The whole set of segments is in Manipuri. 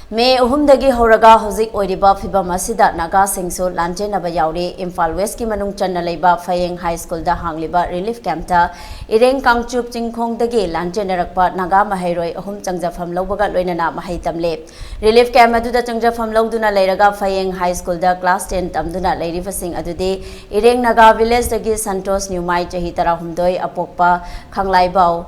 May uhumdagi horaga hozik oiriba fibam asida Naga singsu lanjenaba yauri Imphal West ki manung channa leiba Phayeng High School da hangliba relief camp ta ireng kangchup chingkhong dagi lanjenarakpa Naga mahairoi ahum changjafam lawbaga loinana mahai tamle relief camp aduda changjafam lawduna leiraga Phayeng High School da class 10 tamduna leiribasing adudi ireng Naga village dagi Santos Newmai chahi tarahumdoi apokpa khanglaibau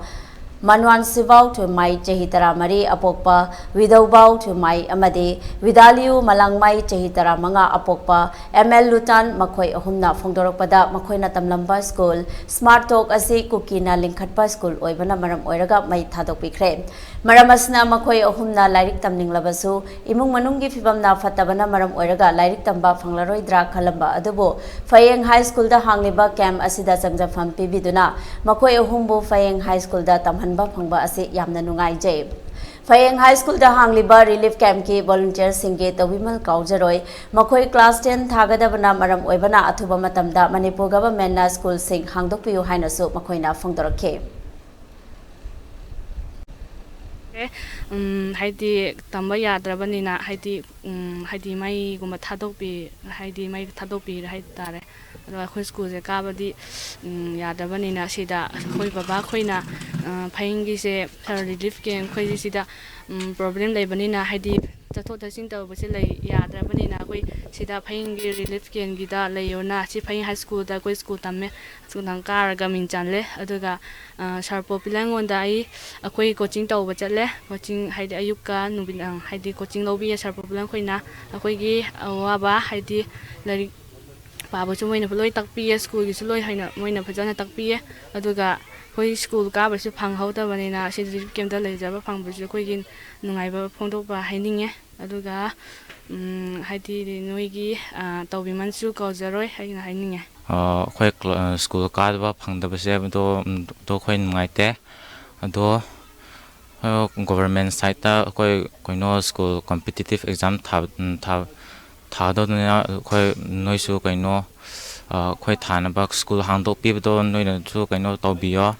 Manwan Sivau to Mai Chehitara Mari Apokpa, Widowbau to Mai Amadi, Vidaliu Malangmai Chehitara Manga Apokpa, ML Lutan Makoi Ahumna Fongdoropada, Makoina Tamlamba School, Smart Talk Asi Kukina Linkatpa School, Oibana Maram Oiraga Mai Tadok Pikre. Maramasna Makoi Ahumna Lyric Tamning Labasu, Imung Manungi Fibamna Fatabana Maram Oiraga, Lyric Tamba Fanglaroi Dra Kalamba Adubo, Phayeng High School da Hangliba Camp Asida Sangjafam Pibiduna, Makoi Ahumbu Phayeng High School da Tamhan Phangba ase yamna nungai jay Phayeng High School da hangliba relief camp ki volunteer singge tawimal kaujaroi makhoi class 10 thagadabana maram oibana athuba matamda Manipur government na school sing hangdokpiu haina su makhoina phongdorakhe haidi tamba yadrabanina haidi mai guma thadokpi haidi mai thadokpi haitare khoi school je kabadi yadrabanina sida khoi baba khoina phaingi se relief camp khoi sida problem leibanina haidi tatho tasin tawbase lei yadrabanina khoi sida phaingi relief camp gida leiona si phaing high school da khoi school tamme sunang karaga mingchanle aduga sarpo pilangonda ai akhoi coaching tawba chatle coaching haidi ayuka nubinang haidi coaching lobi sarpo pilang khoina akhoi gi awaba haidi lari Papa moina loi takpi school gi loi haina moina phajana takpi aduga khoi school ka ba su phang hauta banina si kem da lei jaba phang bu khoi gi nungai ba phongdok ba haininge aduga haidi noi gi tawbi mansu ko zaroi haina haininge khoi school ka ba phang da ba se do khoi nungai te ado government side ta khoi no school competitive exam thado na khoi noisu kaino khoi thana ba school hang do pi do noi na chu kaino to biyo